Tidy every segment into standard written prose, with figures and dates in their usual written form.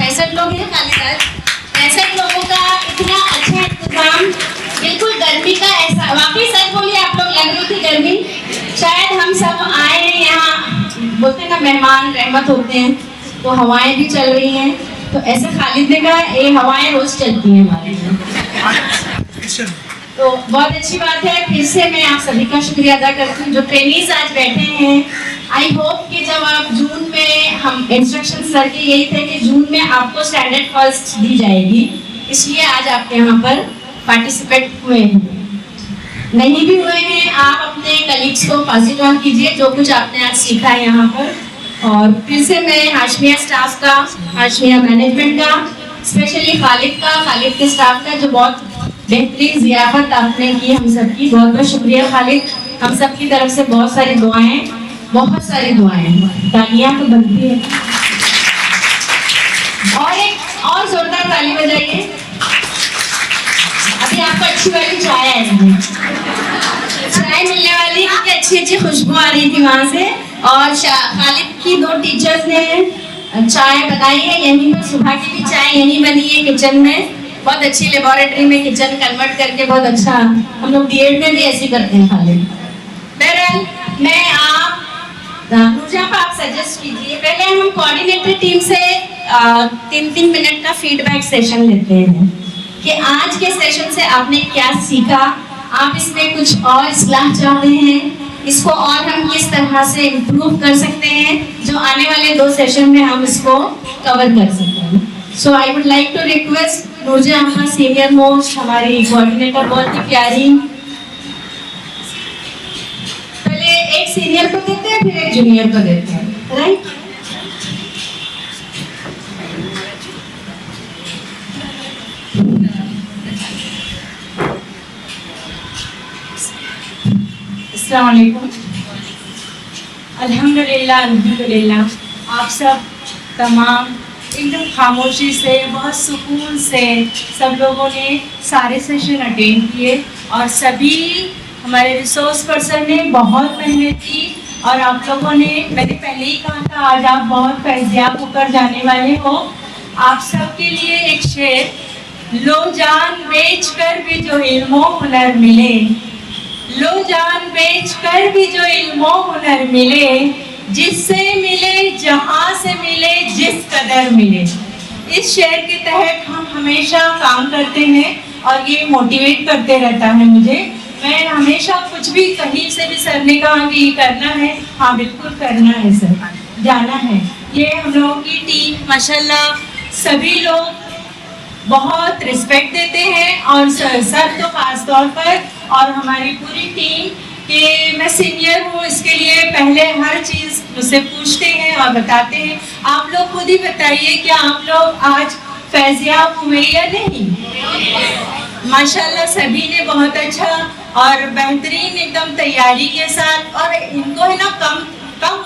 65 लोग हैं खाली आज। 65 लोगों का इतना अच्छा इंतजाम, बिल्कुल गर्मी का ऐसा, वाकई सच बोलिए आप लोग, लग रही थी गर्मी। शायद हम सब आए हैं यहाँ, बोलते हैं ना मेहमान रहमत होते हैं, तो हवाएं भी चल रही हैं, तो ऐसे खालिद ने कहा ये हवाएं रोज चलती हैं हमारे यहाँ, तो बहुत अच्छी बात है। फिर से मैं आप सभी का शुक्रिया अदा करती हूँ जो ट्रेनीज आज बैठे हैं। आई होप कि जब आप जून में, हम इंस्ट्रक्शन सर के यही थे कि जून में आपको स्टैंडर्ड फर्स्ट दी जाएगी, इसलिए आज आपके यहाँ पर पार्टिसिपेट हुए हैं। नहीं भी हुए हैं, आप अपने कलीग्स को पास इट ऑन कीजिए जो कुछ आपने आज सीखा है यहाँ पर। और फिर से मैं हाशमिया स्टाफ का, हाशमिया मैनेजमेंट का, स्पेशली खालिद के स्टाफ का जो बहुत बेहतरीन ज़ियाफत आपने की हम सबकी, बहुत बहुत शुक्रिया खालिद। हम सब की तरफ से बहुत सारी दुआएं, बहुत सारी दुआएं, तालियां तो बनती है। और एक और जोरदार ताली बजाइए। अभी आपको अच्छी वाली चाय आएगी, चाय मिलने वाली, क्योंकि अच्छी अच्छी खुशबू आ रही थी वहाँ से। और खालिद की 2 टीचर्स ने चाय बनाई है यहीं पर, सुबह की भी चाय यहीं बनी है किचन में, बहुत अच्छी लेबोरेटरी में किचन कन्वर्ट करके, बहुत अच्छा। हम लोग बीएड में भी ऐसे करते हैं खालिद। बहरहाल मैं आप नूरजहां आप सजेस्ट कीजिए, पहले हम कोऑर्डिनेटर टीम से 3-3 मिनट का फीडबैक सेशन लेते हैं कि आज के सेशन से आपने क्या सीखा, आप इसमें कुछ और इस्लाह चाहते हैं, इसको और हम किस तरह से इम्प्रूव कर सकते हैं जो आने वाले 2 सेशन में हम इसको कवर कर सकते हैं। So I would like to request Noorjahan senior most, हमारी कोऑर्डिनेटर बहुत ही प्यारी, पहले एक सीनियर को देते हैं फिर एक जूनियर को देते हैं, राइट? अस्सलाम वालेकुम। अल्हम्दुलिल्लाह आप सब तमाम एकदम खामोशी से, बहुत सुकून से सब लोगों ने सारे सेशन अटेंड किए, और सभी हमारे रिसोर्स पर्सन ने बहुत मेहनत की। और आप लोगों ने, मैंने पहले ही कहा था आज आप बहुत फैज़याब होकर जाने वाले हो। आप सब के लिए एक शेर, लो जान बेच कर भी जो इल्मो हुनर मिले, लो जान बेच कर भी जो इल्मो हुनर मिले, जिससे मिले जहाँ से मिले जिस कदर मिले। इस शेर के तहत हम हमेशा काम करते हैं और ये मोटिवेट करते रहता है मुझे। मैं हमेशा कुछ भी, कहीं से भी सर ने कहा कि ये करना है, हाँ बिल्कुल करना है सर, जाना है। ये हम लोगों की टीम माशाल्लाह सभी लोग बहुत रिस्पेक्ट देते हैं, और सर तो खास तौर पर, और हमारी पूरी टीम कि मैं सीनियर हूँ इसके लिए पहले हर चीज़ मुझसे पूछते हैं और बताते हैं। आप लोग खुद ही बताइए कि आप लोग आज फैज़याब हुए या नहीं? माशाल्लाह सभी ने बहुत अच्छा और बेहतरीन एकदम तैयारी के साथ, और इनको है ना कम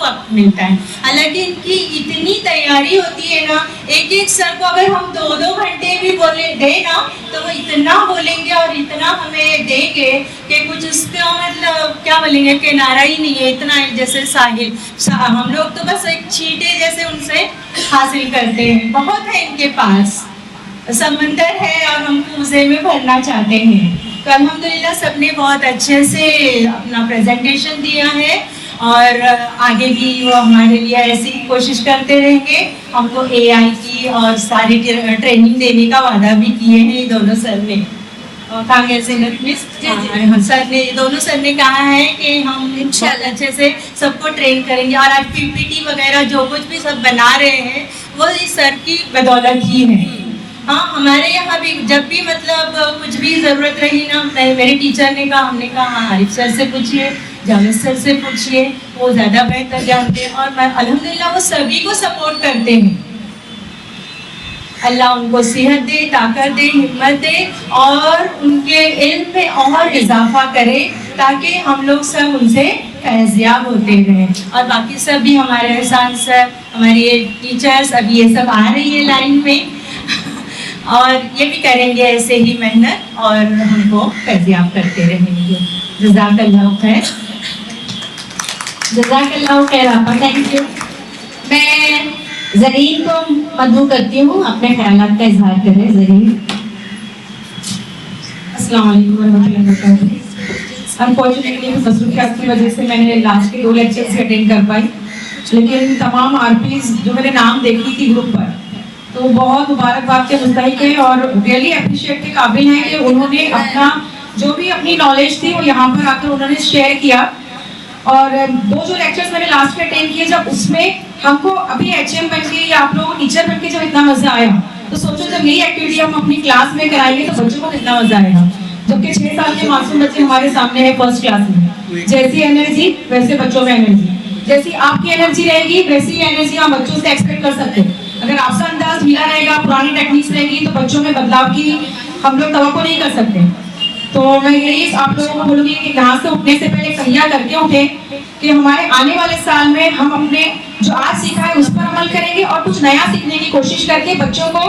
वक्त मिलता है, हालांकि इनकी इतनी तैयारी होती है ना, एक एक सर को अगर हम 2-2 घंटे भी बोले दे ना, तो वो इतना बोलेंगे और इतना हमें देंगे कि कुछ उसका मतलब क्या बोलेंगे, किनारा ही नहीं है, इतना जैसे साहिल। हम लोग तो बस एक छींटे जैसे उनसे हासिल करते हैं, बहुत है इनके पास, समंदर है और हम कूज़े में भरना चाहते हैं। तो अल्हम्दुलिल्लाह सबने बहुत अच्छे से अपना प्रेजेंटेशन दिया है, और आगे भी वो हमारे लिए ऐसी कोशिश करते रहेंगे। हमको AI की और सारी ट्रेनिंग देने का वादा भी किए हैं ये दोनों सर ने, सर ने, दोनों सर ने कहा है कि हम इंशाल्लाह अच्छे से सबको ट्रेन करेंगे। और आज PPT वगैरह जो कुछ भी सब बना रहे हैं वो इस सर की बदौलत ही है। हाँ, हमारे यहाँ भी जब भी मतलब कुछ भी ज़रूरत रही ना, मेरे टीचर ने कहा, हमने कहा हाँ आरिफ सर से पूछिए, जावेद सर से पूछिए, वो ज़्यादा बेहतर जानते हैं। और मैं अल्हम्दुलिल्लाह वो सभी को सपोर्ट करते हैं। अल्लाह उनको सेहत दे, ताकत दे, हिम्मत दे, और उनके इल्म में और इजाफा करे, ताकि हम लोग सब उनसे फैज़याब होते रहें। और बाकी सब भी हमारे एहसान सर, हमारे टीचर्स, अभी ये सब आ रही है लाइन में, और ये भी करेंगे ऐसे ही मेहनत, और हमको फैज़याब करते रहेंगे। जज़ाकल्लाह खैर, जज़ाकल्लाह खैर आपा, थैंक यू। मैं जरीन को मदू करती हूँ, अपने ख्यालात का इजहार करें जरीन। अस्सलाम वालेकुम वरहमतुल्लाहि वबरकातुहू। अनफॉर्चुनेटली मसरूफियात की वजह से मैंने लास्ट के 2 लेक्चर्स ही अटेंड कर पाई, लेकिन तमाम आरपीज जो मैंने नाम देखी थी ग्रुप पर, तो बहुत मुबारकबाद के मुस्तहिक है और रियली अप्रिशिएट के काबिल हैं कि उन्होंने अपना जो भी अपनी नॉलेज थी वो यहाँ पर आकर उन्होंने शेयर किया। और 2 जो लेक्चर्स मैंने लास्ट में अटेंड किए, जब उसमें हमको अभी एचएम बन के या आप लोगों को टीचर बन के जब इतना मजा आया, तो सोचो जब यही एक्टिविटी हम अपनी क्लास में कराएंगे तो बच्चों को कितना मजा आएगा। जबकि 6 साल के मासूम बच्चे हमारे सामने है फर्स्ट क्लास में। जैसी एनर्जी वैसे बच्चों में एनर्जी, जैसी आपकी एनर्जी रहेगी वैसी एनर्जी हम बच्चों से एक्सपेक्ट कर सकते हैं। अगर आपका अंदाज ढीला रहेगा, पुरानी टेक्निक्स रहेगी, तो बच्चों में बदलाव की हम लोग तवक्को नहीं कर सकते। तो मैं यही आप लोगों को बोलूँगी कि यहाँ से उठने से पहले तैयार करके उठे कि हमारे आने वाले साल में हम अपने जो आज सीखा है उस पर अमल करेंगे और कुछ नया सीखने की कोशिश करके बच्चों को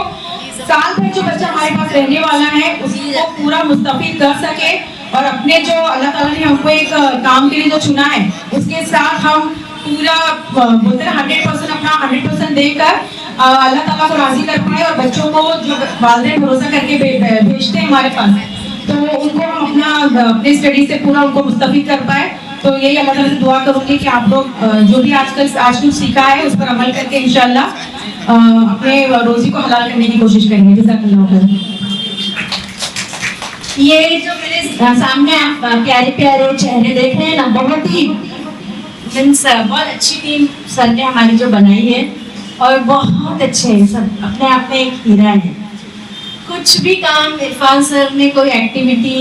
साल भर जो बच्चा हमारे पास रहने वाला है उसको पूरा मुस्तफीद कर सके और अपने जो अल्लाह ताला ने हमको एक काम के लिए जो चुना है उसके साथ हम पूरा बोलते हैं 100% अपना 100% देकर अल्लाह ताला को राजी कर पाए और बच्चों को जो वालिदैन भरोसा करके भेजते हैं हमारे पास, तो उनको हम अपने स्टडी से पूरा उनको मुस्तफीद कर पाए। तो यही अल्लाह ताला से दुआ करूँगी कि आप लोग जो भी आज कुछ सीखा है उस पर अमल करके इंशाल्लाह अपने रोजी को हलाल करने की कोशिश करेंगे। जज़ाकल्लाह खैर। ये जो मेरे सामने आप प्यारे प्यारे चेहरे देख रहे हैं ना, बहुत ही बहुत अच्छी टीम सर ने हमारी जो बनाई है और बहुत अच्छे हैं सब, अपने आप में एक हीरा है। कुछ भी काम इरफान सर ने कोई एक्टिविटी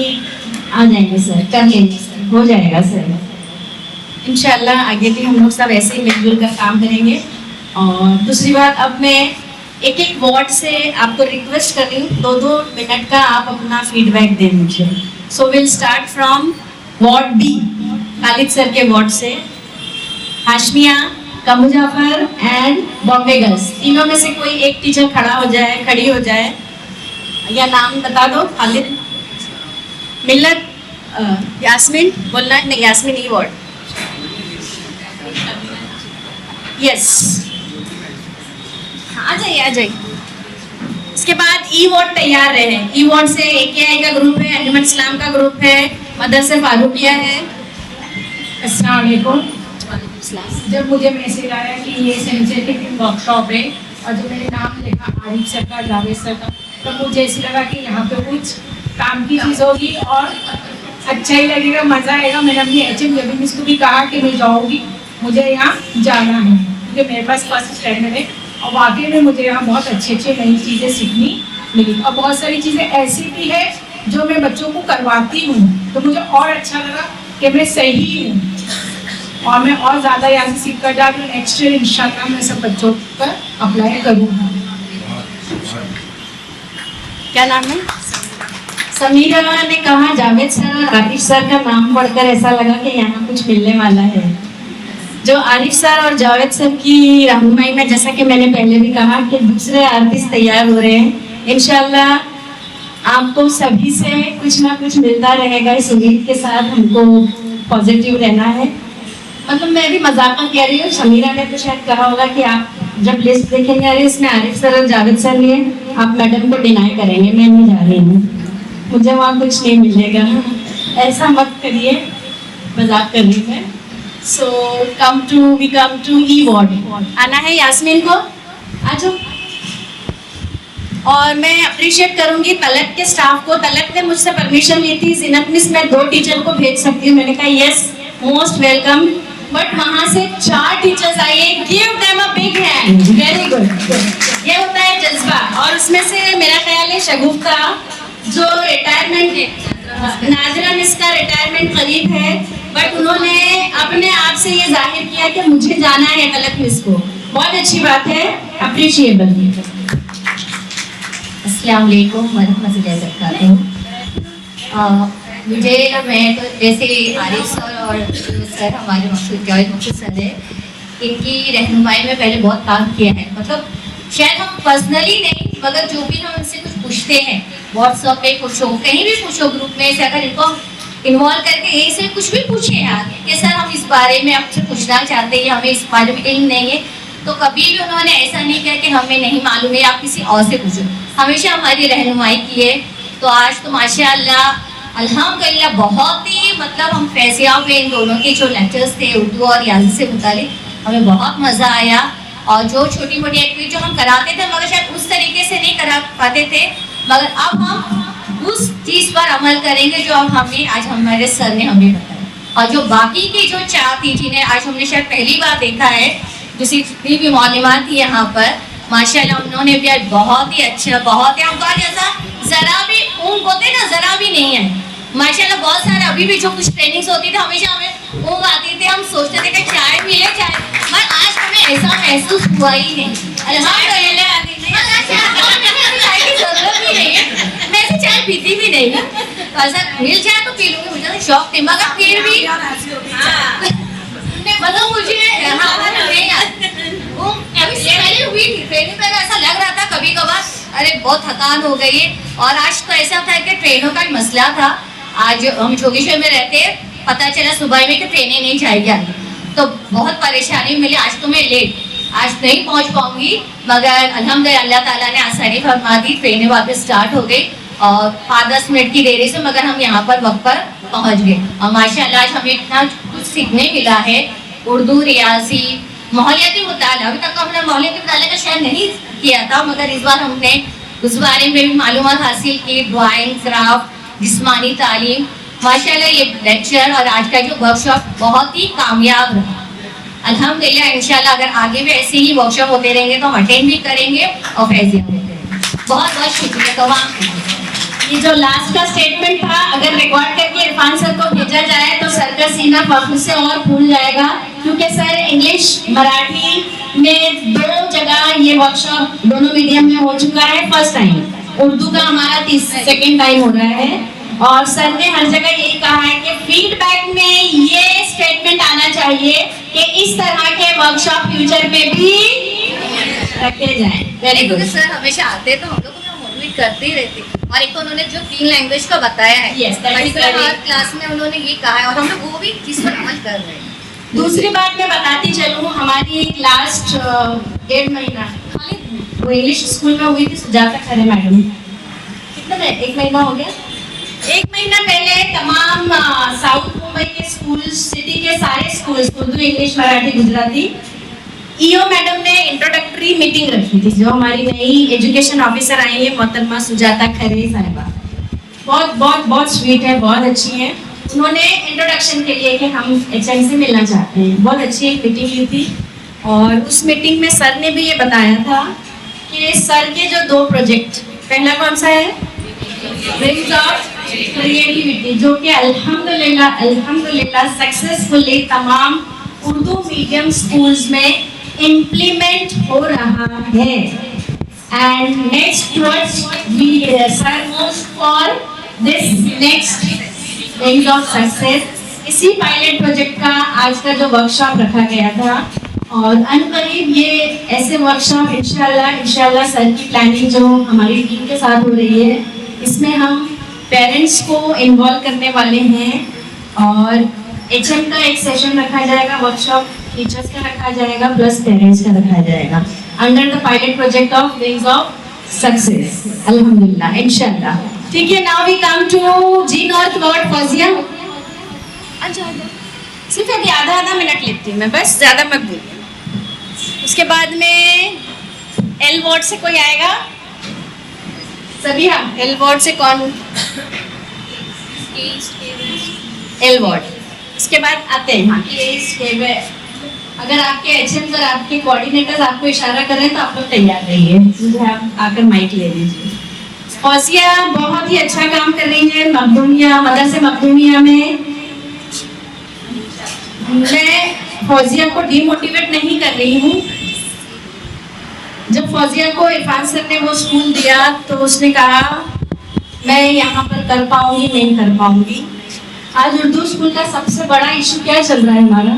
आ जाएंगे सर, कर लेंगे सर, हो जाएगा सर। इंशाल्लाह आगे भी हम लोग सब ऐसे ही मिलजुल कर काम करेंगे। और दूसरी बात, अब मैं एक एक वार्ड से आपको रिक्वेस्ट कर रही हूँ 2-2 मिनट का आप अपना फीडबैक दें मुझे। So will start from ward B, Khalid sir के वार्ड से। हाशमिया, कमू जाफर एंड बॉम्बे गर्ल्स, तीनों में से कोई एक टीचर खड़ी हो जाए या नाम बता दो। खालिद, मिल्लत, यास्मीन बोलना है? नहीं, यास्मीन ई वार्ड। यस, आ जाइए आ जाइए। इसके बाद ई वार्ड तैयार रहे। ई वार्ड से AKI का ग्रुप है, अहमद इस्लाम का ग्रुप है, मदरसा फारूकिया है। अस्सलाम वालेकुम। जब मुझे मैसेज आया कि ये सेंसिटिव वर्कशॉप है और जब मैंने नाम लिखा आरिफ सर का, जावेद सर का, तो मुझे ऐसी लगा कि यहाँ पे कुछ काम की चीज़ होगी और अच्छा ही लगेगा, मज़ा आएगा। मैंने अपनी HM जबी मिस को भी कहा कि मैं जाऊँगी, मुझे यहाँ जाना है क्योंकि मेरे पास फर्स्ट स्टैंडर्ड है और वाकई में मुझे यहाँ बहुत अच्छी नई चीज़ें सीखनी मिली और बहुत सारी चीज़ें ऐसी भी है जो मैं बच्चों को करवाती हूँ, तो मुझे और अच्छा लगा कि मैं सही हूँ और मैं और ज़्यादा यहाँ से सीख कर जाऊँ। नेक्स्ट ईयर इंशाल्लाह मैं सब बच्चों पर अप्लाई करूँगा। क्या नाम है? समीरा ने कहा जावेद सर और आरिफ सर का नाम पढ़कर ऐसा लगा कि यहाँ कुछ मिलने वाला है। जो आरिफ सर और जावेद सर की रहनुमाई में, जैसा कि मैंने पहले भी कहा कि दूसरे आर्टिस्ट तैयार हो रहे हैं, इंशाल्लाह आपको सभी से कुछ ना कुछ मिलता रहेगा। इस उम्मीद के साथ हमको पॉजिटिव रहना है। मतलब मैं भी मजाक में कह रही हूँ, समीरा ने तो शायद कहा होगा कि आप जब लिस्ट देखेंगे अरे इसमें आरिफ सर और जावेद सर नहीं है, आप मैडम को डिनाई करेंगे मैं नहीं जा रही हूँ, मुझे वहाँ कुछ नहीं मिलेगा। ऐसा मत करिए, मजाक कर रही मैं। So we come to E ward. आना है यास्मीन को, आ जाओ। और मैं अप्रिशिएट करूंगी तलत के स्टाफ को। तलत ने मुझसे परमिशन ली थी, जिनत मिस मैं 2 टीचर को भेज सकती हूँ, मैंने कहा यस मोस्ट वेलकम, बट वहाँ से 4 टीचर्स आइए, give them a big hand. Very good, ये होता है जज्बा। और उसमें से मेरा ख्याल है शगुफ्ता जो रिटायरमेंट है, नाजरा मिस का रिटायरमेंट करीब है, बट उन्होंने अपने आप से ये जाहिर किया कि मुझे जाना है तलत मिस को। बहुत अच्छी बात है, अप्रिशिएबल। अस्सलाम वालेकुम वरहमतुल्लाहि वबरकातुहू। मुझे मैं तो जैसे आरिफ सर और सर हमारे जावेद मकसूद सर है, इनकी रहनुमाई में पहले बहुत काम किया है। मतलब शायद हम पर्सनली नहीं, मगर जो भी हम इनसे कुछ पूछते हैं, व्हाट्सएप पे पूछो, कहीं भी पूछो, ग्रुप में से अगर इनको इन्वॉल्व करके यहीं से कुछ भी पूछे आगे कि सर हम इस बारे में आपसे पूछना चाहते हैं, हमें इस बारे में इल्म नहीं है, तो कभी भी उन्होंने ऐसा नहीं किया कि हमें नहीं मालूम है, आप किसी और से पूछो, हमेशा हमारी रहनुमाई की है। तो आज तो माशाअल्लाह अल्हम्दुलिल्लाह बहुत ही मतलब हम फैसियाब में इन दोनों के जो लेक्चर्स थे उर्दू और रियाजी से मुतालिक, हमें बहुत मज़ा आया। और जो छोटी मोटी एक्टिविटी जो हम कराते थे मगर शायद उस तरीके से नहीं करा पाते थे, मगर अब हम उस चीज़ पर अमल करेंगे जो अब हमें आज हमारे सर ने हमें बताया। और जो बाकी की जो 4 थी जिन्हें आज हमने शायद पहली बार देखा है, जितनी भी मालूमात थी यहाँ पर माशाल्लाह उन्होंने भी आज बहुत ही अच्छा, बहुत ही हमको जैसा ज़रा भी ऊँग होते ना, ज़रा भी नहीं है माशाल्लाह। बहुत सारे अभी भी जो कुछ ट्रेनिंग्स होती थी हमेशा हमें ऊँग आती थी, हम सोचते थे कि चाय मिले चाय, मगर आज हमें ऐसा महसूस हुआ ही नहीं। अल्हम्दुलिल्लाह चाय की ज़रूरत भी नहीं है, मैं ऐसे चाय पीती भी नहीं, ऐसा मिल जाए तो पी लूँगी, मुझे तो शौक थी, मगर फिर भी मतलब मुझे नहीं हुई थी ट्रेनिंग में, ऐसा लग रहा था कभी कभार अरे बहुत थकान हो गई है। और आज तो ऐसा था कि ट्रेनों का मसला था, आज हम जोगेश्वर में रहते हैं, पता चला सुबह में कि ट्रेनें नहीं जाएगी आगे, तो बहुत परेशानी मिली। आज तो मैं आज नहीं पहुंच पाऊंगी, मगर अल्हम्दुलिल्लाह अल्लाह ताला ने आसानी फरमा दी, ट्रेनें वापस स्टार्ट हो गई और 5-10 मिनट की देरी से मगर हम यहाँ पर वक्त पर पहुँच गए। और माशाअल्लाह आज हमें इतना कुछ सीखने मिला है, उर्दू, रियाजी, माहौलियाती मुताला। अभी तक हमने माहौलियाती मुताले का शायद नहीं किया था, मगर इस बार हमने उस बारे में भी मालूमात हासिल की, ड्राइंग, क्राफ्ट, जिस्मानी तालीम। माशाल्लाह ये लेक्चर और आज का जो वर्कशॉप बहुत ही कामयाब रहा। अल्हम्दुलिल्लाह इंशाल्लाह अगर आगे भी ऐसे ही वर्कशॉप होते रहेंगे तो हम अटेंड भी करेंगे और फैजिया भी करेंगे। बहुत बहुत शुक्रिया तमाम। ये जो लास्ट का स्टेटमेंट था, अगर रिकॉर्ड करके इरफान सर को भेजा जाए तो सर का सीना फख्र से और फूल जाएगा, क्योंकि सर इंग्लिश मराठी में 2 जगह ये वर्कशॉप दोनों मीडियम में हो चुका है, फर्स्ट टाइम। उर्दू का हमारा 2nd टाइम हो रहा है, और सर ने हर जगह यही कहा है कि फीडबैक में ये स्टेटमेंट आना चाहिए कि इस तरह के वर्कशॉप फ्यूचर में भी रखे जाएं। Very good. सर हमेशा आते तो हम लोग को मोटिवेट करते ही रहते, और एक तो उन्होंने जो 3 लैंग्वेज का बताया है, Yes, that is particular very- her class में उन्होंने ये कहा है और हम लोग वो भी चीज़ पर अमल कर रहे हैं। दूसरी बात मैं बताती चलूँ, हमारी लास्ट 1.5 महीना वो इंग्लिश स्कूल में हुई थी, सुजाता खरे मैडम। कितना में 1 महीना हो गया? 1 महीना पहले तमाम साउथ मुंबई के स्कूल, सिटी के सारे schools, Urdu, English, Marathi, Gujarati, EO madam ने इंट्रोडक्टरी मीटिंग रखी थी। जो हमारी नई एजुकेशन ऑफिसर आई है मोहतरमा सुजाता खरे साहिबा, बहुत बहुत बहुत स्वीट है, बहुत अच्छी है। उन्होंने इंट्रोडक्शन के लिए कि हम HM से मिलना चाहते हैं, बहुत अच्छी एक मीटिंग ली थी। और उस मीटिंग में सर ने भी ये बताया था कि सर के जो 2 प्रोजेक्ट, पहला कौन सा है, विंग्स ऑफ क्रिएटिविटी, जो कि अल्हम्दुलिल्लाह सक्सेसफुली तमाम उर्दू मीडियम स्कूल्स में इम्प्लीमेंट हो रहा है। And next towards we sir moves for this next wings of success. इसी पायलट प्रोजेक्ट का आज का जो वर्कशॉप रखा गया था, और अनकरीब ये ऐसे वर्कशॉप इंशाल्लाह सर की प्लानिंग जो हमारी टीम के साथ हो रही है, इसमें हम पेरेंट्स को इन्वॉल्व करने वाले हैं, और HM का एक सेशन रखा जाएगा, वर्कशॉप टीचर्स का रखा जाएगा, प्लस पेरेंट्स का रखा जाएगा, under the pilot project of wings of success. अल्हम्दुलिल्लाह इंशाल्लाह। ठीक है, now we come to G north ward Fauzia. सिर्फ अभी आधा मिनट लेती हूँ मैं, बस ज़्यादा मत बोलिए। उसके बाद में L वार्ड से कोई आएगा? सभी हम L वार्ड से कौन? L ward. उसके बाद आते हैं हाँ, अगर आपके HM और आपके कोऑर्डिनेटर्स आपको इशारा कर रहे हैं तो आप लोग तैयार रहिए, मुझे आप आकर माइक ले लीजिए। फौजिया बहुत ही अच्छा काम कर रही है मखदूमिया, मदरसे मखदूमिया में। मैं फौजिया को डीमोटिवेट नहीं कर रही हूँ। जब फौजिया को इरफान सर ने वो स्कूल दिया तो उसने कहा मैं यहाँ पर कर पाऊंगी, नहीं कर पाऊंगी। आज उर्दू स्कूल का सबसे बड़ा इशू क्या चल रहा है हमारा?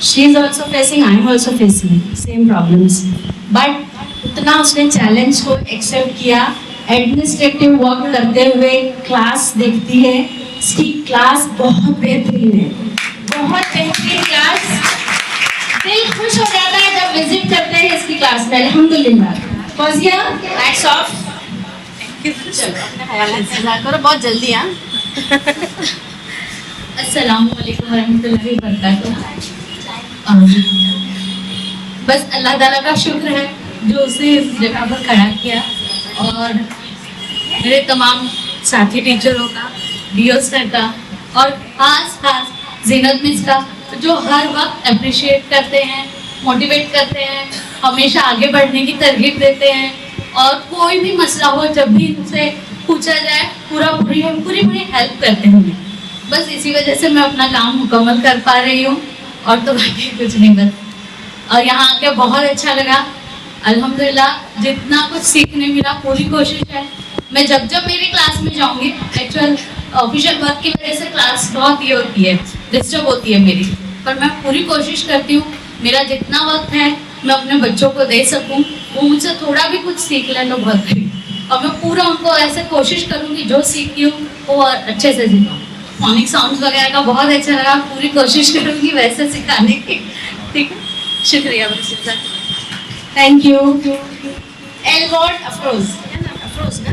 She is also facing, I am also facing same problems. But उतना उसने चैलेंज को एक्सेप्ट किया। एडमिनिस्ट्रेटिव वर्क करते हुए क्लास देखती है, इसकी क्लास बहुत बेहतरीन है, बहुत बेहतरीन क्लास। दिल खुश हो जाता है जब विजिट करते हैं इसकी क्लास में। अल्हम्दुलिल्लाह। Fauzia, hats off. चलो अपना ख्याल करो, बहुत जल्दी। हाँ, अस्सलामु अलैकुम वरहमतुल्लाहि वबरकातुहू। बस अल्लाह ताला का शुक्र है जो उसे इस जगह पर खड़ा किया, और मेरे तमाम साथी टीचरों का, डीओ सर का, और खास जीनत मिस का, जो हर वक्त अप्रिशिएट करते हैं, मोटिवेट करते हैं, हमेशा आगे बढ़ने की तरगीब देते हैं, और कोई भी मसला हो जब भी उनसे पूछा जाए पूरी हेल्प करते हैं हमें। बस इसी वजह से मैं अपना काम मुकम्मल कर पा रही हूँ, और तो बाकी कुछ नहीं। बस और यहाँ आके बहुत अच्छा लगा, अल्हम्दुलिल्लाह। जितना कुछ सीखने मिला, पूरी कोशिश है मैं जब मेरी क्लास में जाऊँगी, एक्चुअल ऑफिशियल वर्क की वजह से क्लास बहुत ये होती है, डिस्टर्ब होती है मेरी, पर मैं पूरी कोशिश करती हूँ मेरा जितना वक्त है मैं अपने बच्चों को दे सकूँ, वो मुझसे थोड़ा भी कुछ सीख लें तो बहुत ही, और मैं पूरा उनको ऐसे कोशिश करूँगी जो सीखती हूँ वो अच्छे से सिखाऊँ। फोनिक साउंड्स वगैरह का बहुत अच्छा लगा, पूरी कोशिश करूँगी वैसे सिखाने की। ठीक है, शुक्रिया। बस थैंक यू। एलवॉर्ड अफरोज, है ना? अफरोज ना?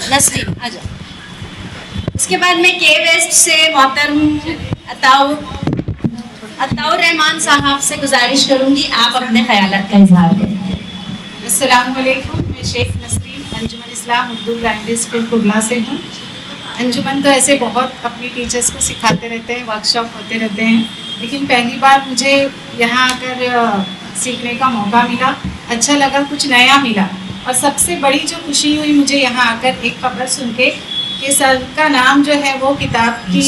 नसरीन, आ जाओ। उसके बाद मैं के वेस्ट से मोहतरम अताउर रहमान साहब से गुजारिश करूंगी आप अपने ख्यालात का इजहार करें। अस्सलाम वालेकुम, मैं शेख नसरीन अंजुमन इस्लाम उर्दू प्राइमरी स्कूल कुर्ला से हूँ। अंजुमन तो ऐसे बहुत अपनी टीचर्स को सिखाते रहते हैं, वर्कशॉप होते रहते हैं, लेकिन पहली बार मुझे यहाँ आकर सीखने का मौका मिला, अच्छा लगा, कुछ नया मिला। और सबसे बड़ी जो खुशी हुई मुझे यहाँ आकर एक खबर सुन के कि सर का नाम जो है वो किताब की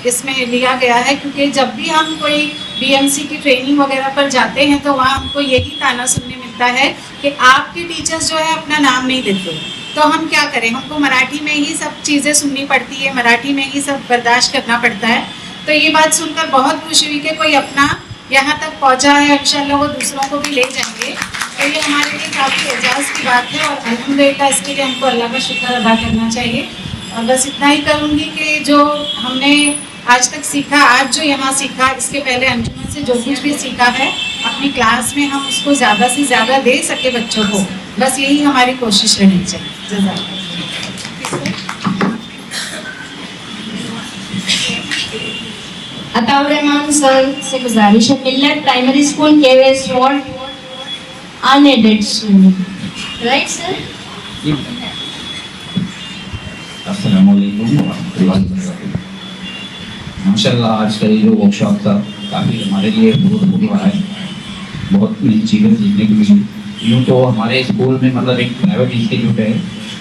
इसमें लिया गया है, क्योंकि जब भी हम कोई बीएमसी की ट्रेनिंग वगैरह पर जाते हैं तो वहाँ हमको यही ताना सुनने मिलता है कि आपके टीचर्स जो है अपना नाम नहीं देते। तो हम क्या करें, हमको मराठी में ही सब चीज़ें सुननी पड़ती है, मराठी में ही सब बर्दाश्त करना पड़ता है। तो ये बात सुनकर बहुत खुशी हुई कि कोई अपना यहाँ तक पहुँचा है, इंशाल्लाह वो दूसरों को भी ले जाएंगे। तो ये हमारे लिए काफ़ी एजाज़ की बात है, और अल्हम्दुलिल्लाह इसके लिए हमको अल्लाह का शुक्र अदा करना चाहिए। और बस इतना ही करूँगी कि जो हमने आज तक सीखा, आज जो यहाँ सीखा, इसके पहले अंजुमन से जो कुछ भी सीखा है अपनी क्लास में हम उसको ज़्यादा से ज़्यादा दे सके बच्चों को, बस यही हमारी कोशिश रहनी चाहिए। अताउर रहमान सर से गुजारिश है, मिल्लत प्राइमरी स्कूल के west ward unaided school, right sir? अस्सलामुअलैकुम वरहमतुल्लाहि वबरकातुहू। माशाल्लाह आज का ये जो वर्कशॉप था काफ़ी हमारे लिए बहुत रहा है, बहुत नई चीज़ें सीखने को मिली। यूँ तो हमारे स्कूल में मतलब एक प्राइवेट इंस्टीट्यूट है,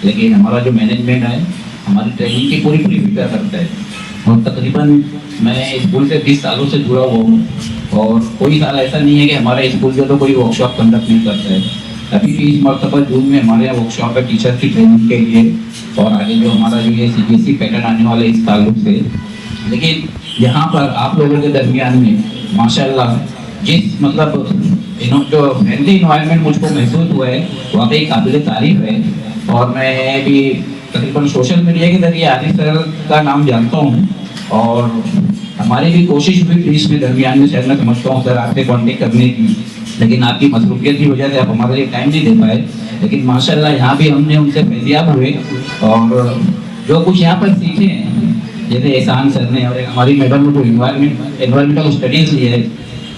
लेकिन हमारा जो मैनेजमेंट है हमारी ट्रेनिंग की पूरी फिक्र करता है, और तकरीबन मैं स्कूल से 20 सालों से जुड़ा हुआ हूँ, और कोई साल ऐसा नहीं है कि हमारे स्कूल जो तो कोई वर्कशॉप कंडक्ट नहीं करता है। अभी भी इस मरतबा जून में हमारे यहाँ वर्कशॉप है टीचर की ट्रेनिंग के लिए, और आगे जो हमारा जो ये CBSE पैटर्न आने वाला है इस ताल्लुक से। लेकिन यहाँ पर आप लोगों के दरमियान में माशाल्लाह जिस मतलब जो फ्रेंडली इन्वायरमेंट मुझको महसूस हुआ है वाकई काबिल तारीफ है। और मैं भी तकरीबन सोशल मीडिया के जरिए आदिल सर का नाम जानता हूँ, और हमारी भी कोशिश हुई बीच में दरमियान में शायद मैं समझता हूँ सर आपसे कॉन्टेक्ट करने की, लेकिन आपकी मसरूफियत की वजह से आप हमारे लिए टाइम नहीं दे पाए। लेकिन माशाल्लाह यहाँ भी हमने उनसे फैजियाब हुए, और जो कुछ यहाँ पर सीखे हैं, जैसे एहसान सर ने और हमारी मैडम ने जो एनवायरमेंटल स्टडीज़ ली है,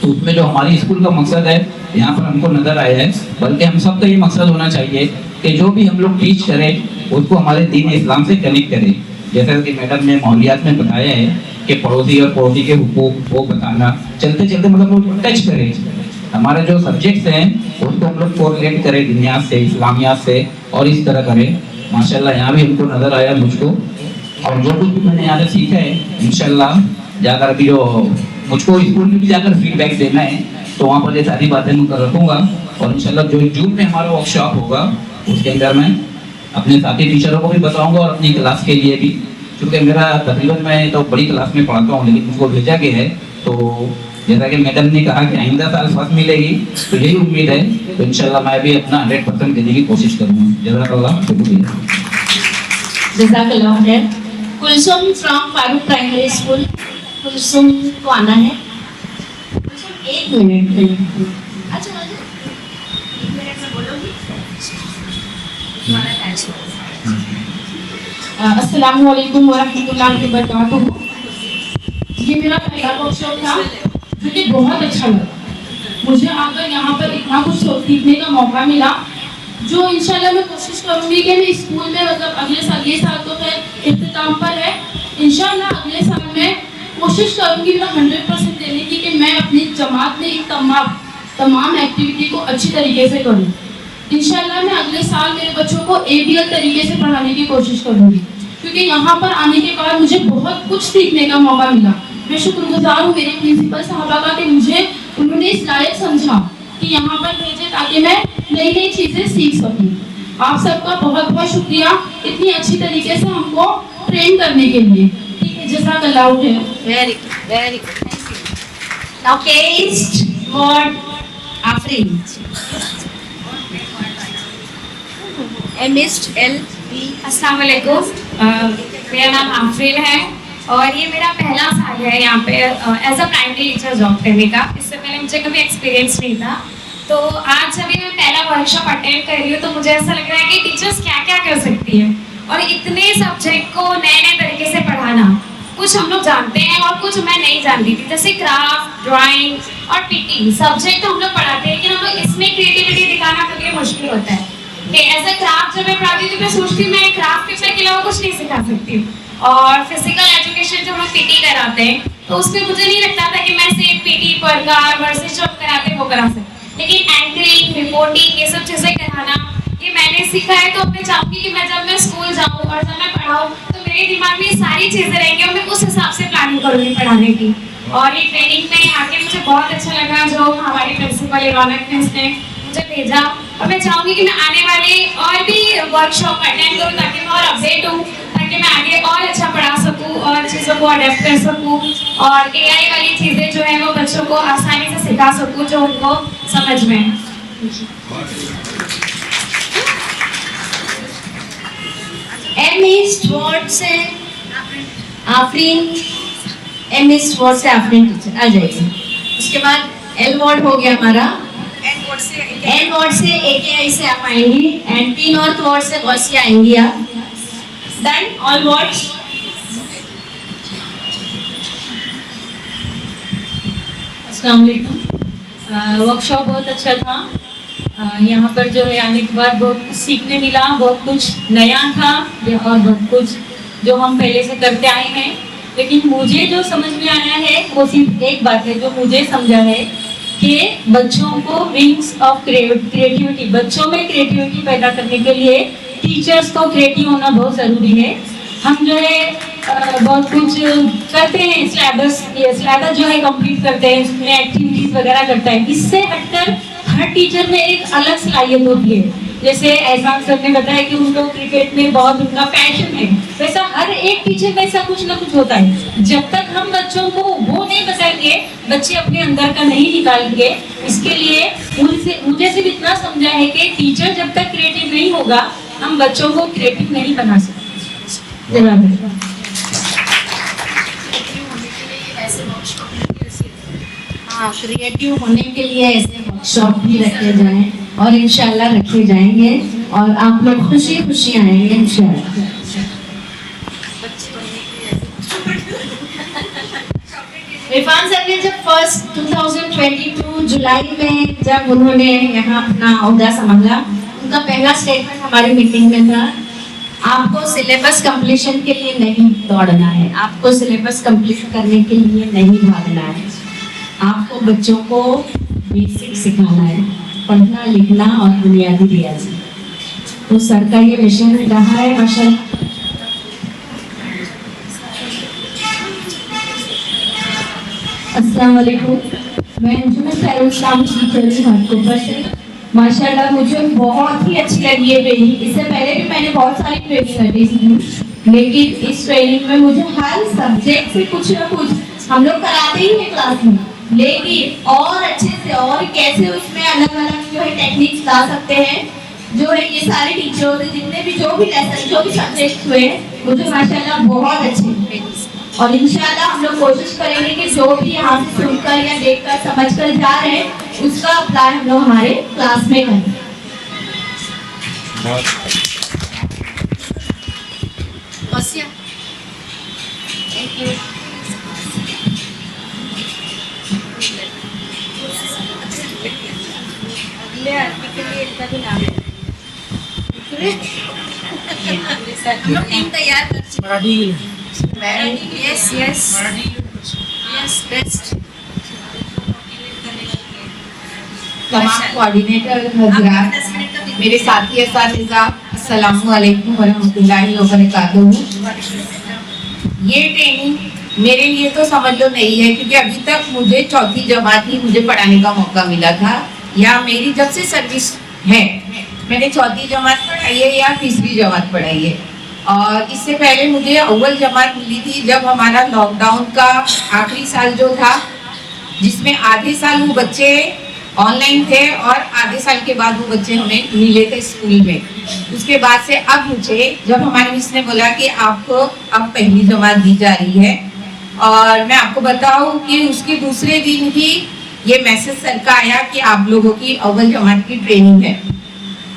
तो उसमें जो हमारी स्कूल का मकसद है यहाँ पर हमको नज़र आया है। बल्कि हम सबका ये मकसद होना चाहिए कि जो भी हम लोग टीच करें उसको हमारे दीन इस्लाम से कनेक्ट करें। जैसा कि मैडम ने माहौलियात में बताया है कि पड़ोसी और पड़ोसी के हुकूक वो बताना, चलते चलते मतलब वो टच करें, हमारे जो सब्जेक्ट्स हैं उसको हम लोग कोरिलेट करें दुनियात से, इस्लामियात से, और इस तरह करें। माशाल्लाह यहाँ भी हमको नज़र आया मुझको, और जो कुछ भी मैंने यहाँ से सीखा है इंशाल्लाह जाकर अभी जो मुझको स्कूल में भी जाकर फीडबैक देना है तो वहाँ पर ये सारी बातें मैं रखूँगा। और इंशाल्लाह जो जून में हमारा वर्कशॉप होगा उसके अंदर मैं अपने साथी टीचरों को भी बताऊँगा और अपनी क्लास के लिए भी, क्योंकि मेरा तकरीबन मैं तो बड़ी क्लास में पढ़ाता हूँ, लेकिन मुझको भेजा गया है। तो जैसा कि मैडम ने कहा कि आइंदा साल फर्स्ट मिलेगी, तो यही उम्मीद है। तो इंशाल्लाह मैं भी अपना 100% देने की कोशिश करूँगा। जज़ाकल्लाह, शुक्रिया। जज़ाकल्लाह खैर। Kulsum from Farooq primary school, Kulsum को आना है। कुलसुम एक मिनट। अच्छा एक मिनट में बोलोगी। अस्सलाम वालेकुम वरहमतुल्लाहि वबरकातुहू। ये मेरा पहला वर्कशॉप था जो कि बहुत अच्छा लगा। मुझे आकर यहाँ पर इतना कुछ सीखने का मौका मिला जो इंशाल्लाह मैं कोशिश करूँगी कि मैं स्कूल में मतलब अगले साल, ये साल तो खैर इख्तिताम पर है, इंशाल्लाह अगले साल मैं कोशिश करूँगी मेरा 100% देने की कि मैं अपनी जमात में तमाम एक्टिविटी को अच्छी तरीके से करूँ। इंशाल्लाह मैं अगले साल मेरे बच्चों को ABL तरीके से पढ़ाने की कोशिश करूँगी, क्योंकि यहाँ पर आने के बाद मुझे बहुत कुछ सीखने का मौका मिला। मैं शुक्रगुजार हूँ मेरे प्रिंसिपल साहबा का कि मुझे उन्होंने इस लायक समझा कि यहाँ पर भेजे ताकि मैं नई नई चीज़ें सीख सकूँ। आप सबका बहुत बहुत शुक्रिया इतनी अच्छी तरीके से हमको ट्रेन करने के लिए। ठीक है, जज़ाकल्लाह खैर। Very good, very good, thank you. Now case word Afrin. Missed LB। अस्सलाम वालेकुम। मेरा नाम आफरीन है और ये मेरा पहला साल है यहाँ पे as a primary teacher job करने का। इससे पहले मुझे कभी एक्सपीरियंस नहीं था, तो आज जब मैं पहला वर्कशॉप अटेंड कर रही हूँ तो मुझे ऐसा लग रहा है कि टीचर्स क्या क्या कर सकती है और इतने सब्जेक्ट को नए नए तरीके से पढ़ाना। कुछ हम लोग जानते हैं और कुछ मैं नहीं जानती थी, जैसे क्राफ्ट, ड्राइंग और PT सब्जेक्ट तो हम लोग पढ़ाते हैं, लेकिन हम लोग इसमें क्रिएटिविटी दिखाना कभी मुश्किल होता है। एज अ क्राफ्ट जब मैं पढ़ाती थी मैं सोचती मैं क्राफ्ट पेपर के अलावा कुछ नहीं सिखा सकती हूँ, और फिजिकल एजुकेशन जब हम PT कराते हैं तो उसमें मुझे नहीं लगता था कि मैं सिर्फ PT प्रकार वर्सेस जो कराते वो करा सकती, लेकिन एंकरिंग, रिपोर्टिंग, ये सब चीज़ें कराना ये मैंने सीखा है। तो मैं चाहूँगी कि जब मैं स्कूल जाऊँ और जब मैं पढ़ाऊँ तो मेरे दिमाग में ये सारी चीज़ें रहेंगी और मैं उस हिसाब से प्लानिंग करूँगी पढ़ाने की। और ये ट्रेनिंग में आके मुझे बहुत अच्छा लगा जो हमारी प्रिंसिपल रौनक ने मुझे भेजा, और मैं चाहूँगी कि मैं आने वाले और भी वर्कशॉप अटेंड करूँ ताकि मैं और अपडेट हूँ, ताकि मैं आगे और अच्छा पढ़ा सकूँ और चीज़ों को अडेप्ट कर सकूँ और AI वाली चीज़ें जो है वो बच्चों को आसानी से सिखा सकूँ जो उनको समझ में है। मिस्ड वर्ड से आफरीन, मिस्ड वर्ड से आफरीन टीचर आ जाइए। उसके बाद L वर्ड हो गया हमारा, N वर्ड से AKI से आप आएंगी, एंड T नॉर्थ वर्ड से गौसिया आएंगी आप। Done all words. अस्सलाम वालेकुम। वर्कशॉप बहुत अच्छा था। यहाँ पर जो है आने के बाद बहुत कुछ सीखने मिला, बहुत कुछ नया था और बहुत कुछ जो हम पहले से करते आए हैं। लेकिन मुझे जो समझ में आया है वो सिर्फ एक बात है जो मुझे समझा है कि बच्चों को विंग्स ऑफ क्रिएटिविटी, बच्चों में क्रिएटिविटी पैदा करने के लिए टीचर्स को क्रिएटिव होना बहुत ज़रूरी है। हम जो है बहुत कुछ करते हैं, सिलेबस जो है कंप्लीट करते हैं, उसमें एक्टिविटीज़ वगैरह करता है। इससे हटकर हर टीचर में एक अलग सलाहियत होती है। जैसे एहसान सर ने बताया कि उनको क्रिकेट में बहुत उनका पैशन है, वैसा हर एक टीचर में ऐसा कुछ ना कुछ होता है। जब तक हम बच्चों को वो नहीं बताएंगे, बच्चे अपने अंदर का नहीं निकालेंगे। इसके लिए मुझे सिर्फ इतना समझा है कि टीचर जब तक क्रिएटिव नहीं होगा हम बच्चों को क्रिएटिव नहीं बना सकते। हाँ, क्रिएटिव होने के लिए ऐसे वर्कशॉप भी रखे जाएं और इंशाल्लाह रखे जाएंगे और आप लोग खुशी खुशी आएंगे इंशाल्लाह। इरफान सर ने जब फर्स्ट 2022 जुलाई में जब उन्होंने यहाँ अपना ओहदा संभाला, उनका पहला स्टेटमेंट हमारी मीटिंग में था, आपको सिलेबस कंप्लीशन के लिए नहीं दौड़ना है, आपको सिलेबस कंप्लीट करने के लिए नहीं भागना है, आपको बच्चों को बेसिक सिखाना है, पढ़ना लिखना और बुनियादी रियाजी। तो सर का ये मिशन रहा है माशाल्लाह। अस्सलाम वालेकुम, मैं खैरुल इस्लाम टीचर घाटकोपर से। माशाल्लाह मुझे बहुत ही अच्छी लगी ये ट्रेनिंग। इससे पहले भी मैंने बहुत सारी ट्रेनिंग अटेंड की, लेकिन इस ट्रेनिंग में मुझे हर सब्जेक्ट से कुछ ना कुछ हम लोग कराते ही हैं क्लास में, लेकिन और अच्छे से और कैसे उसमें अलग अलग जो है टेक्निक्स ला सकते हैं, जो है ये सारे टीचर्स जितने भी जो भी लेसन जो भी सब्जेक्ट हुए मुझे माशाल्लाह बहुत अच्छे लगे। और इंशाल्लाह हम लोग कोशिश करेंगे कि जो भी यहाँ से सुनकर या देखकर समझकर जा रहे हैं उसका अप्लाई हम लोग हमारे क्लास में करें। हम लोग टीम तैयार कर चुके हैं। Yes yes yes best. तमाम कोऑर्डिनेटर हजरात, मेरे साथी असातिज़ा, अस्सलामु अलैकुम वरहमतुल्लाहि वबरकातुहू। ये ट्रेनिंग मेरे लिए तो समझ लो नहीं है, क्योंकि अभी तक मुझे चौथी जमात ही मुझे पढ़ाने का मौका मिला था, या मेरी जब से सर्विस है मैंने चौथी जमात पढ़ाई है या तीसरी जमात पढ़ाई है। और इससे पहले मुझे अव्वल जमात मिली थी जब हमारा लॉकडाउन का आखिरी साल जो था, जिसमें आधे साल वो बच्चे ऑनलाइन थे और आधे साल के बाद वो बच्चे हमें मिले थे स्कूल में। उसके बाद से अब मुझे जब हमारी मिस ने बोला कि आपको अब पहली जमात दी जा रही है, और मैं आपको बताऊं कि उसके दूसरे दिन ही ये मैसेज सर का आया कि आप लोगों की अव्वल जमात की ट्रेनिंग है,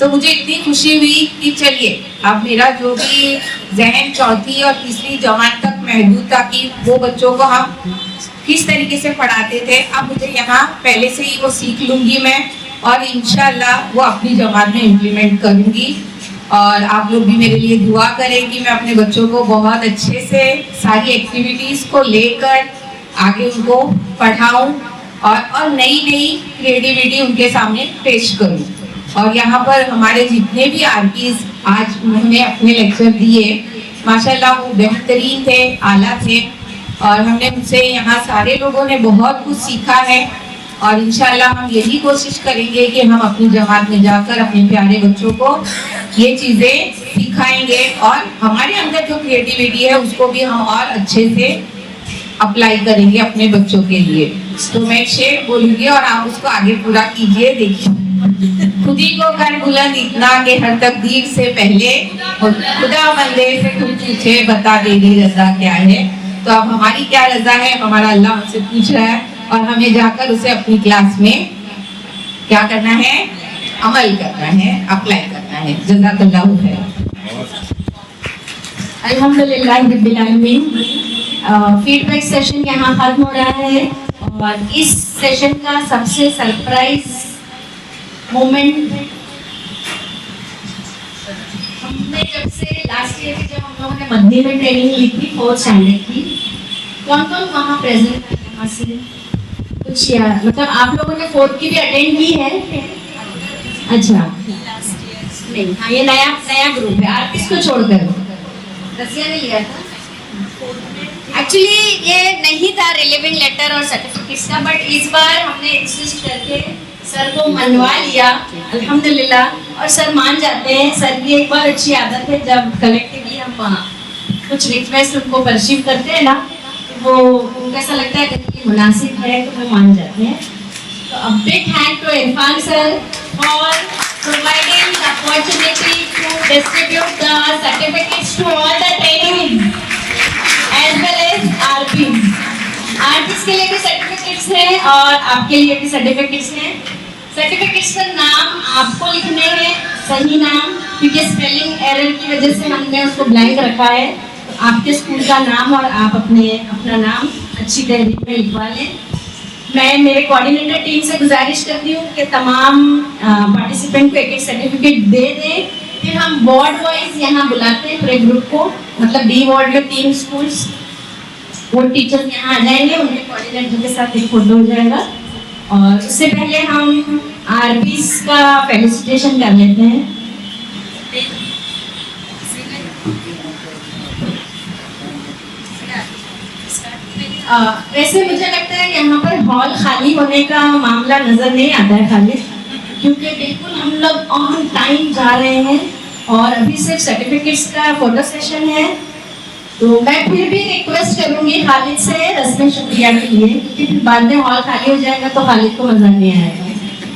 तो मुझे इतनी खुशी हुई कि चलिए अब मेरा जो भी जहन चौथी और तीसरी जमात तक महदूद था कि वो बच्चों को हम किस तरीके से पढ़ाते थे, अब मुझे यहाँ पहले से ही वो सीख लूँगी मैं, और इंशाल्लाह वो अपनी जमात में इम्प्लीमेंट करूँगी। और आप लोग भी मेरे लिए दुआ करें कि मैं अपने बच्चों को बहुत अच्छे से सारी एक्टिविटीज़ को लेकर आगे उनको पढ़ाऊँ और नई नई क्रिएटिविटी उनके सामने पेश करूँ। और यहाँ पर हमारे जितने भी आरपीज आज उन्होंने अपने लेक्चर दिए, माशाल्लाह वो बेहतरीन थे, आला थे, और हमने उनसे यहाँ सारे लोगों ने बहुत कुछ सीखा है। और इंशाल्लाह हम यही कोशिश करेंगे कि हम अपनी जमात में जाकर अपने प्यारे बच्चों को ये चीज़ें सिखाएंगे, और हमारे अंदर जो क्रिएटिविटी है उसको भी हम और अच्छे से अप्लाई करेंगे अपने बच्चों के लिए। तो मैं एक शेर बोलूँगी और आप उसको आगे पूरा कीजिए। देखिए, खुदी को कर बुलंद इतना कि हर तकदीर से पहले खुदा बंदे से तुम पूछे बता देगी रजा क्या है। तो अब हमारी क्या रजा है, हमारा अल्लाह हमसे पूछ रहा है, और हमें जाकर उसे अपनी क्लास में क्या करना है, अमल करना है, अप्लाई करना है। जज़ाकल्लाहु खैर। अल्हम्दुलिल्लाह रब्बिल आलमीन। फीडबैक सेशन यहाँ खत्म हो रहा है, और इस सेशन का सबसे सरप्राइज मोमेंट हमने जब से लास्ट ईयर जब हम लोगों ने मदनी में ट्रेनिंग ली थी 4th स्टैंडर्ड की, कौन कौन वहाँ प्रेजेंट है यहाँ से कुछ, या मतलब आप लोगों ने 4th की भी अटेंड की है? अच्छा, नहीं, हाँ, ये नया ग्रुप है, आर्टिस्ट को छोड़कर रसिया ने लिया था। एक्चुअली ये नहीं था रिलीविंग लेटर और सर्टिफिकेट्स का, बट इस बार हमने इंसिस्ट करके सर को मनवा लिया अल्हम्दुलिल्लाह, और सर मान जाते हैं। सर की एक बहुत अच्छी आदत है, जब कलेक्टिवली हम कुछ रिक्वेस्ट उनको परसीव करते हैं ना, तो वो उनको ऐसा लगता है कि ये मुनासिब है तो वो मान जाते हैं। तो a big hand to Irfan sir for providing the opportunity to distribute the certificates to all the trainees as well as RPs. Artist के लिए भी सर्टिफिकेट्स हैं और आपके लिए भी सर्टिफिकेट्स हैं। सर्टिफिकेट्स पर नाम आपको लिखने हैं, सही नाम, क्योंकि स्पेलिंग एरर की वजह से हमने उसको ब्लैंक रखा है। तो आपके स्कूल का नाम और आप अपना नाम अच्छी तरीके में लिखवा लें। मैं मेरे कोऑर्डिनेटर टीम से गुजारिश करती हूँ कि तमाम पार्टिसिपेंट को एक सर्टिफिकेट दे दें। फिर हम वार्ड वाइज यहाँ बुलाते हैं पूरे ग्रुप को, मतलब बी वार्ड में 3 स्कूल्स, वो टीचर्स यहाँ आ जाएंगे, उनके कोऑर्डिनेटर के साथ एक फोटो हो जाएगा। और उससे पहले हम आरपीस का फेलिसिटेशन कर लेते हैं। वैसे मुझे लगता है यहाँ पर हॉल खाली होने का मामला नज़र नहीं आता है खाली, क्योंकि बिल्कुल हम लोग ऑन टाइम जा रहे हैं और अभी सिर्फ सर्टिफिकेट्स का फोटो सेशन है। तो मैं फिर भी रिक्वेस्ट करूँगी खालिद से रस्म शुक्रिया के लिए, क्योंकि फिर बाद में हॉल खाली हो जाएगा तो खालिद को मज़ा नहीं आएगा,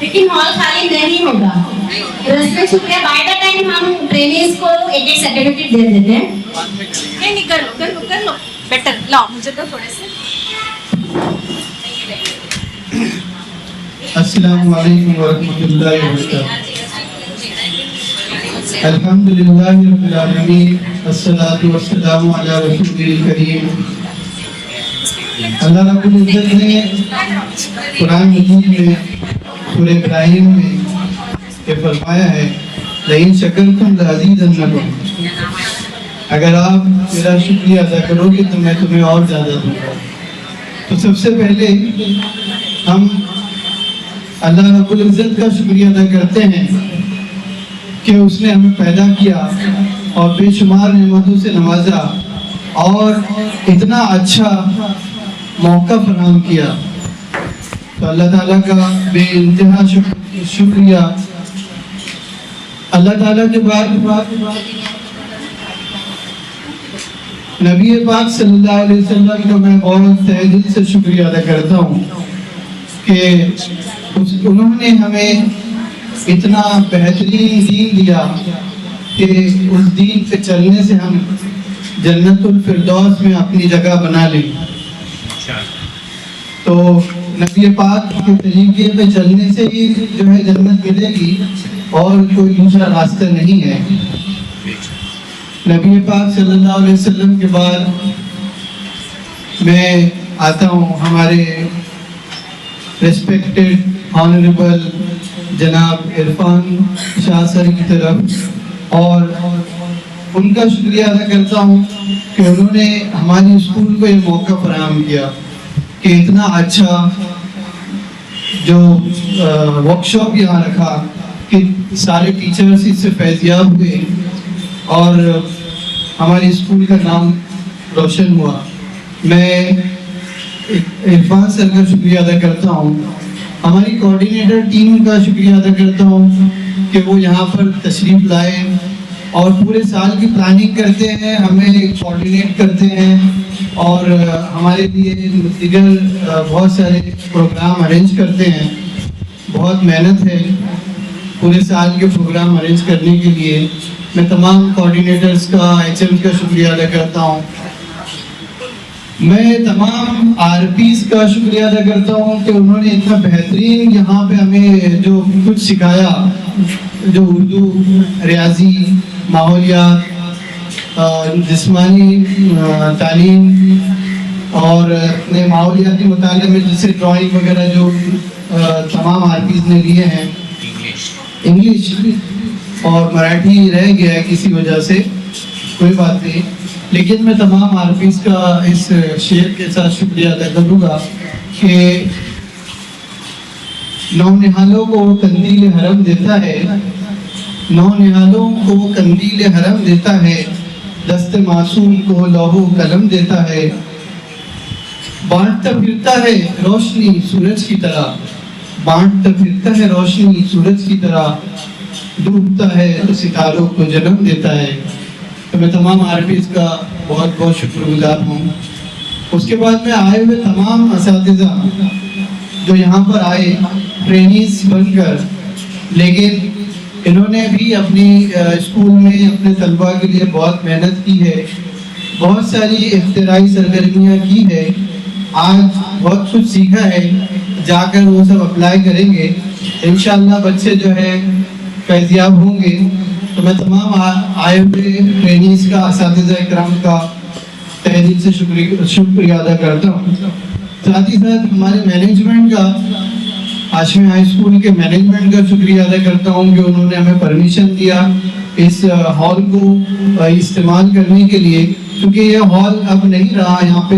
लेकिन हॉल खाली नहीं होगा। रस्म शुक्रिया बाय द टाइम हम ट्रेनिंग्स को एक सर्टिफिकेट दे देते हैं। नहीं कर लो बेटर लाओ मुझे तो थोड़े से अस्सलामु अलैकुम वरहमतुल्लाहि वबरकातुहू। अल्हम्दुलिल्लाहि रब्बिल आलमीन अस्सलातु वस्सलामु अला रसूलिल करीम। अल्लाह रब्बुल इज्जत ने कुरान मजीद में सूरह इब्राहिम में ये फरमाया है, लइन शकरतुम लअज़ीदन्नकुम, अगर आप मेरा शुक्रिया अदा करोगे तो मैं तुम्हें और ज़्यादा दूंगा। तो सबसे पहले हम अल्लाह रब्बुल इज्जत का शुक्रिया अदा करते हैं कि उसने हमें पैदा किया और बेशुमार नेमतों से नवाजा और इतना अच्छा मौका फराहम किया। तो अल्लाह ताला का बेइंतहा शुक्रिया। अल्लाह ताला के बाद नबी पाक सल्लल्लाहु अलैहि वसल्लम का मैं बहुत तहे दिल से शुक्रिया अदा करता हूँ कि उन्होंने हमें इतना बेहतरीन दीन दिया कि उस दीन पे चलने से हम जन्नतुल फिरदौस में अपनी जगह बना लें। तो नबी पाक के तरीके पे चलने से ही जो है जन्नत मिलेगी और कोई दूसरा रास्ता नहीं है। नबी पाक सल्लल्लाहु अलैहि वसल्लम के बाद मैं आता हूँ हमारे रिस्पेक्टेड ऑनरेबल जनाब इरफान शाह सर की तरफ और उनका शुक्रिया अदा करता हूँ कि उन्होंने हमारे स्कूल को ये मौका फराहम किया कि इतना अच्छा जो वर्कशॉप यहाँ रखा कि सारे टीचर्स इससे फैज़याब हुए और हमारे स्कूल का नाम रोशन हुआ। मैं इरफान सर का शुक्रिया अदा करता हूँ, हमारी कोऑर्डिनेटर टीम का शुक्रिया अदा करता हूँ कि वो यहाँ पर तशरीफ़ लाए और पूरे साल की प्लानिंग करते हैं, हमें कोऑर्डिनेट करते हैं और हमारे लिए दीगर बहुत सारे प्रोग्राम अरेंज करते हैं। बहुत मेहनत है पूरे साल के प्रोग्राम अरेंज करने के लिए। मैं तमाम कोऑर्डिनेटर्स का एचएम का शुक्रिया अदा करता हूँ। मैं तमाम आरपीस का शुक्रिया अदा करता हूँ कि उन्होंने इतना बेहतरीन यहाँ पे हमें जो कुछ सिखाया, जो उर्दू, रियाजी, माहौलियात, जिस्मानी तालीम और अपने माहौलियाती मुताले में जैसे ड्राइंग वगैरह जो तमाम आरपीस ने लिए हैं। इंग्लिश और मराठी रह गया है किसी वजह से, कोई बात नहीं, लेकिन मैं तमाम आरपीस का इस शेर के साथ शुक्रिया अदा करूँगा कि नौनिहालों को कंदील हरम देता है, नौनिहालों को कंदील हरम देता है, दस्ते मासूम को लौहो कलम देता है, बांटता फिरता है रोशनी सूरज की तरह, बांटता फिरता है रोशनी सूरज की तरह, डूबता है तो सितारों को जन्म देता है। तो मैं तमाम आरपीस का बहुत बहुत शुक्रगुजार हूँ। उसके बाद में आए हुए तमाम असातिज़ा जो यहाँ पर आए ट्रेनीज बनकर, लेकिन इन्होंने भी अपनी स्कूल में अपने तलबा के लिए बहुत मेहनत की है, बहुत सारी इख्तिराई सरगर्मियाँ की है, आज बहुत कुछ सीखा है, जाकर वो सब अप्लाई करेंगे इंशाअल्लाह बच्चे जो है फैज़याब होंगे। तो मैं तमाम आए हुए ट्रेनीज का, असातिज़ा इकराम का तहे दिल से शुक्रिया अदा करता हूँ। साथ ही साथ हमारे मैनेजमेंट का, हाशमी हाई स्कूल के मैनेजमेंट का शुक्रिया अदा करता हूँ कि उन्होंने हमें परमिशन दिया इस हॉल को इस्तेमाल करने के लिए, क्योंकि ये हॉल अब नहीं रहा, यहाँ पे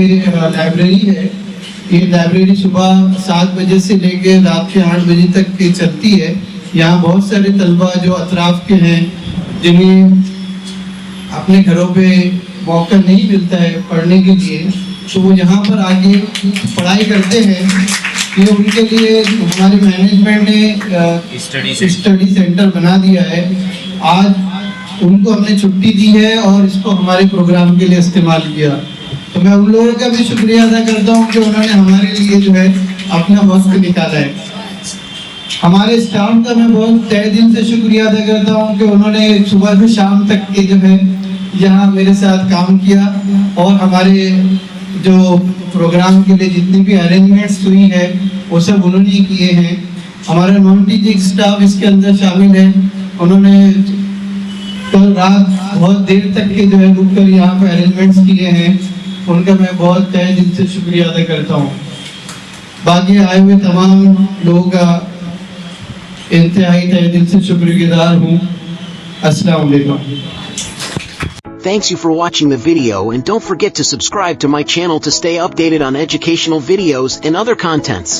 लाइब्रेरी है। ये लाइब्रेरी सुबह 7 बजे से लेके रात के 8 बजे तक की चलती है। यहाँ बहुत सारे तलबा जो अतराफ़ के हैं, जिन्हें अपने घरों पे मौका नहीं मिलता है पढ़ने के लिए, तो वो यहाँ पर आके पढ़ाई करते हैं। ये उनके लिए हमारे मैनेजमेंट ने स्टडी सेंटर बना दिया है। आज उनको हमने छुट्टी दी है और इसको हमारे प्रोग्राम के लिए इस्तेमाल किया। तो मैं उन लोगों का भी शुक्रिया अदा करता हूँ कि उन्होंने हमारे लिए जो है अपना वक्त निकाला है। हमारे स्टाफ का मैं बहुत तहे दिल से शुक्रिया अदा करता हूँ कि उन्होंने सुबह से शाम तक के जो है यहाँ मेरे साथ काम किया और हमारे जो प्रोग्राम के लिए जितनी भी अरेंजमेंट्स हुई है वो सब उन्होंने ही किए हैं। हमारा नॉन टीचिंग स्टाफ इसके अंदर शामिल है, उन्होंने कल रात बहुत देर तक के जो है रुक कर यहाँ पे अरेंजमेंट्स किए हैं, उनका मैं बहुत तहे दिल से शुक्रिया अदा करता हूँ। बाकी आए हुए तमाम लोगों का इंतहाई तहे दिल से शुक्रगुजार हूँ। अस्सलाम वालेकुम। Thanks you for watching the video, and don't forget to subscribe to my channel to stay updated on educational videos and other contents.